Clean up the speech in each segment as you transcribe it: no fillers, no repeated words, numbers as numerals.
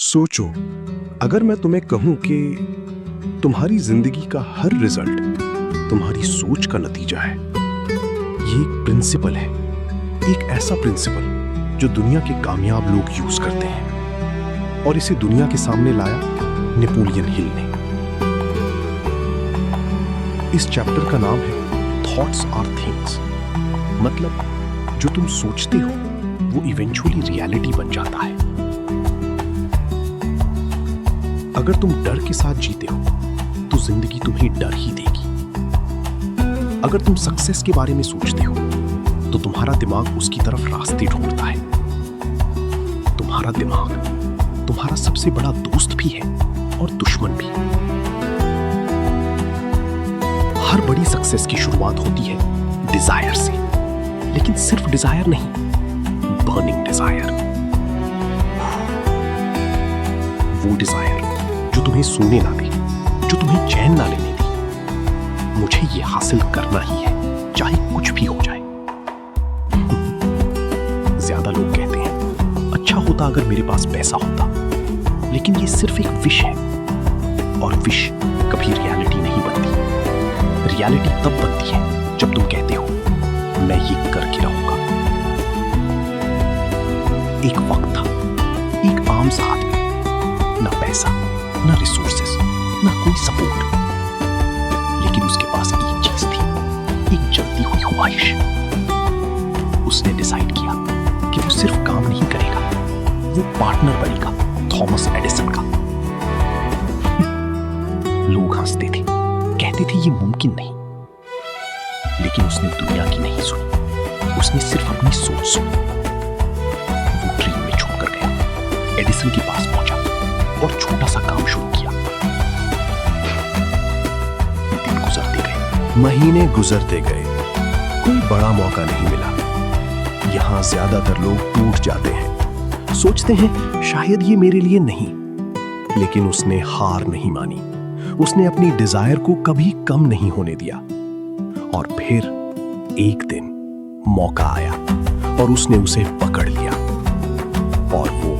सोचो, अगर मैं तुम्हें कहूं कि तुम्हारी जिंदगी का हर रिजल्ट तुम्हारी सोच का नतीजा है। ये एक प्रिंसिपल है, एक ऐसा प्रिंसिपल जो दुनिया के कामयाब लोग यूज करते हैं और इसे दुनिया के सामने लाया नेपोलियन हिल ने। इस चैप्टर का नाम है थॉट्स आर थिंग्स। मतलब जो तुम सोचते हो वो इवेंचुअली रियलिटी बन जाता है। अगर तुम डर के साथ जीते हो तो जिंदगी तुम्हें डर ही देगी। अगर तुम सक्सेस के बारे में सोचते हो तो तुम्हारा दिमाग उसकी तरफ रास्ते ढूंढता है। तुम्हारा दिमाग तुम्हारा सबसे बड़ा दोस्त भी है और दुश्मन भी। हर बड़ी सक्सेस की शुरुआत होती है डिजायर से, लेकिन सिर्फ डिजायर नहीं, बर्निंग डिजायर। वो डिजायर जो तुम्हें सोने ना दे, जो तुम्हें चैन ना लेने दे। मुझे ये हासिल करना ही है, चाहे कुछ भी हो जाए। ज्यादा लोग कहते हैं अच्छा होता अगर मेरे पास पैसा होता, लेकिन ये सिर्फ एक विश है और विश कभी रियलिटी नहीं बनती। रियलिटी तब बनती है जब तुम कहते हो मैं ये करके रहूंगा। एक वक्त था, एक आम सा आदमी, ना पैसा, ना रिसोर्सेस, ना कोई सपोर्ट, लेकिन उसके पास एक चीज थी, एक जलती हुई ख्वाहिश। उसने डिसाइड किया कि वो सिर्फ काम नहीं करेगा, वो पार्टनर बनेगा थॉमस एडिसन का। लोग हंसते थे, कहते थे ये मुमकिन नहीं, लेकिन उसने दुनिया की नहीं सुनी, उसने सिर्फ अपनी सोच सुनी। वो ड्रीम में छूटकर गया, एडिसन के पास पहुंचा और छोटा सा काम शुरू किया। दिन गुजरते गए, महीने गुजरते गए, कोई बड़ा मौका नहीं मिला। यहां ज्यादातर लोग टूट जाते हैं, सोचते हैं शायद ये मेरे लिए नहीं, लेकिन उसने हार नहीं मानी। उसने अपनी डिजायर को कभी कम नहीं होने दिया। और फिर एक दिन मौका आया और उसने उसे पकड़ लिया और वो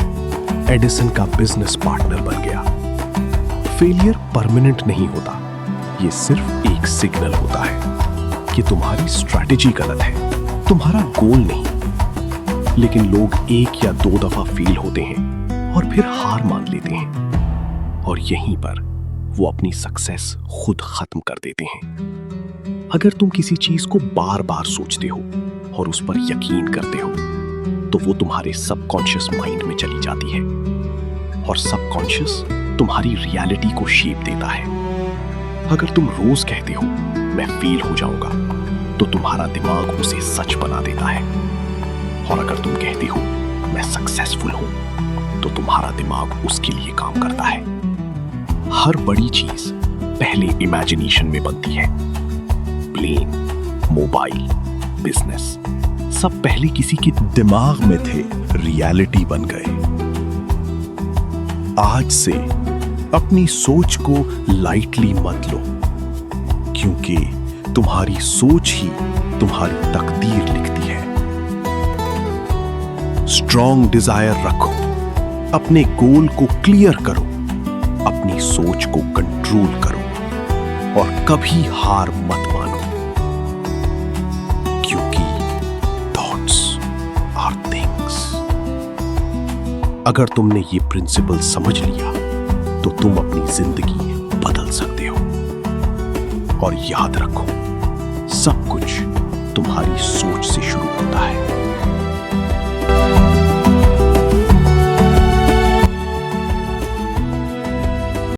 एडिसन का बिजनेस पार्टनर बन गया। फेलियर परमानेंट नहीं होता, ये सिर्फ एक सिग्नल होता है कि तुम्हारी स्ट्रैटेजी गलत है, तुम्हारा गोल नहीं। लेकिन लोग एक या दो दफा फेल होते हैं और फिर हार मान लेते हैं, और यहीं पर वो अपनी सक्सेस खुद खत्म कर देते हैं। अगर तुम किसी चीज को बार बार सोचते हो और उस पर यकीन करते हो, तो वो तुम्हारे सबकॉन्शियस माइंड में चली जाती है, और सबकॉन्शियस तुम्हारी रियलिटी को शेप देता है। अगर तुम रोज कहते हो मैं फेल हो जाऊंगा, तो तुम्हारा दिमाग उसे सच बना देता है। और अगर तुम कहते हो मैं सक्सेसफुल हूं, तो तुम्हारा दिमाग उसके लिए काम करता है। हर बड़ी चीज पहले इमेजिनेशन में बनती है। प्लेन, मोबाइल, बिजनेस, सब पहले किसी के दिमाग में थे, रियलिटी बन गए। आज से अपनी सोच को लाइटली मत लो, क्योंकि तुम्हारी सोच ही तुम्हारी तकदीर लिखती है। स्ट्रॉन्ग डिजायर रखो, अपने गोल को क्लियर करो, अपनी सोच को कंट्रोल करो, और कभी हार मत मानो, क्योंकि थॉट्स आर थिंग्स। अगर तुमने ये प्रिंसिपल समझ लिया, तो तुम अपनी जिंदगी बदल सकते हो। और याद रखो, सब कुछ तुम्हारी सोच से शुरू होता है।